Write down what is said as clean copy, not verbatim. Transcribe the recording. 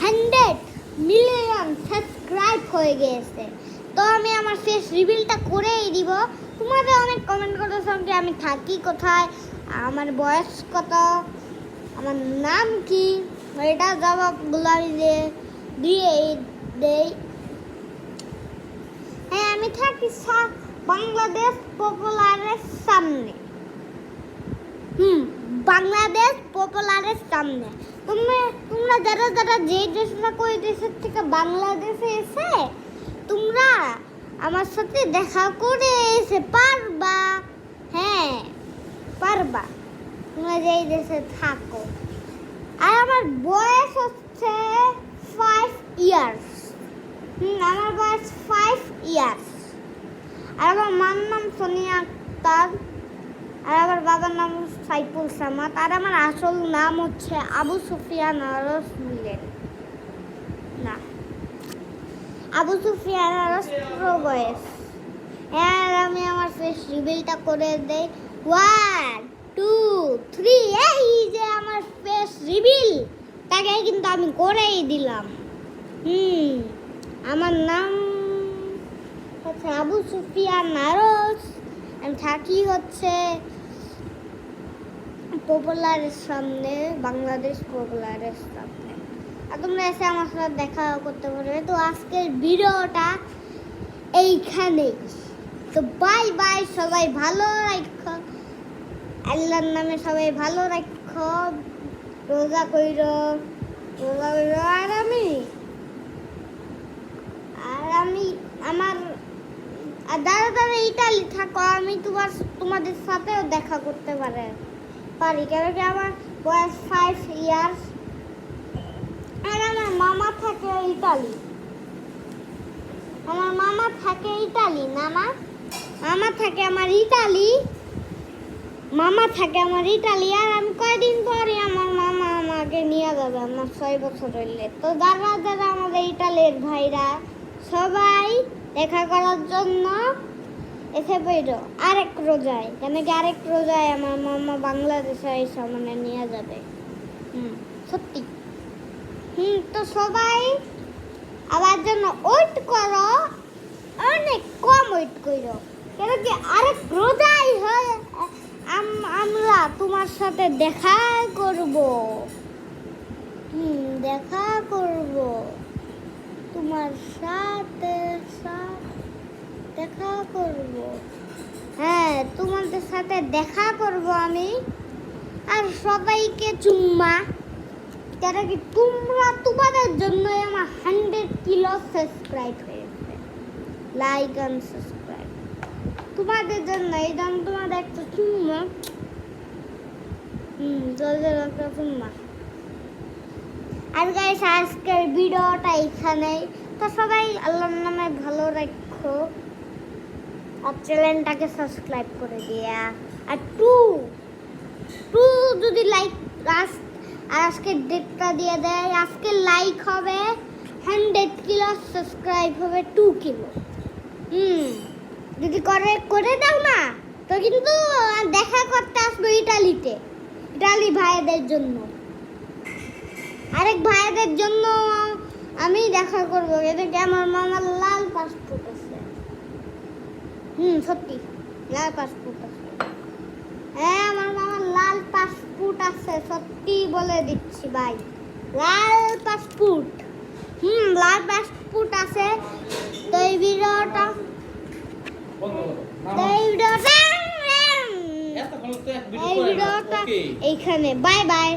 100 million subscribe হয়ে গেছে। তো আমি আমার ফেস রিভিলটা করেই দিব। তোমাদের অনেক কমেন্ট করেছো যে আমি থাকি কোথায়, আমার বয়স কত, আমার নাম কি, এটা জবাবগুলো আমি দিয়ে দেই। হ্যাঁ, আমি থাকি বাংলাদেশ পপুলারের সামনে। বাংলাদেশ পপুলারের সামনে। তোমরা যারা যে দেশটা কই দেশের থেকে বাংলাদেশে এসে তোমরা আমার সাথে দেখা করে এসে পারবা। হ্যাঁ, পারবা, তোমরা যেই দেশে থাকো। আর আমার বয়স হচ্ছে 5 ইয়ার্স। আমার বয়স 5 ইয়ার্স। আর আমার মার নাম সোনিয়া আক্তার। আর আমার বাবার নাম সাইফুল সামাদ। আর আমার আসল নাম হচ্ছে আবু সুফিয়ান আরস মিলেন না, আবু সুফিয়ান আরস বয়স। আর আমি আমার ফেস রিভিলটা করে দেই। 1 2 3। এই যে আমার ফেস রিভিল, তাকে কিন্তু আমি করেই দিলাম। আমার নাম হচ্ছে আবু সুফিয়ান আরস। আমি থাকি হচ্ছে পপুলারের সামনে, বাংলাদেশ পপুলারের সামনে। আর তোমরা এসে আমার সাথে দেখা করতে পারবে। তো আজকের ভিডিওটা এইখানেই। তো বাই বাই, সবাই ভালো রাখো, আল্লাহর নামে সবাই ভালো রাখো, রোজা কইরো। আর আমি আমার যারা ইতালি থাকো, আমি তোমাদের সাথেও দেখা করতে পারি, কেন কি আমার বয়স 5 ইয়ার্স। আর আমার মামা থাকে ইতালি। আমার মামা থাকে ইতালি না, মামা থাকে আমার ইতালি। আর আমি কয়দিন পরে আমার মামা আমাকে নিয়ে যাবে, আমার 6 বছর হইলে। তো যারা আমাদের ইতালির ভাইরা সবাই দেখা করার জন্য এসে পড়ো আরেক রোজায়, কেন কি আরেক রোজায় আমার মামা বাংলাদেশে এসে মানে নিয়ে যাবে। সত্যি। তো সবাই আবার জন্য ওয়েট করো, অনেক কম ওয়েট করো, কেন কি আরেক রোজাই হয় আমরা তোমার সাথে দেখা করব। তোমার সাথে দেখা করব। হ্যাঁ, তোমাদের সাথে দেখা করব আমি। আর সবাইকে চুম্মা, কেন কি তোমাদের জন্যই আমার 100 কিলো সাবস্ক্রাইব হয়েছে। লাইক এন্ড সাবস্ক্রাইব তোমাদের জন্য। এই জন্য তোমাদের একটা চুম্মা। জলদি একটা চুম্মা। আর গাইস, আজকের ভিডিওটা এখানেই। তো সবাই আল্লাহর নামে ভালো রাখো, আর চ্যানেলটাকে সাবস্ক্রাইব করে দিয়া। আর টু যদি লাইক আর আজকের ডেটটা দিয়ে দেয়, আজকে লাইক হবে 100 কিলো, সাবস্ক্রাইব হবে 2 কিলো। যদি করে দাও না, তো কিন্তু দেখা করতে আসবো ইটালি ভাইদের জন্য। আরেক ভাইদের জন্য আমি দেখা করবো, এদিকে আমার মামার লাল পাসপোর্ট আছে। সত্যি লাল পাসপোর্ট আছে। হ্যাঁ, আমার মামার লাল পাসপোর্ট আছে, সত্যি বলে দিচ্ছি ভাই, লাল পাসপোর্ট। লাল পাসপোর্ট আছে। তো এই ভিডিওটা এইখানে। Bye bye.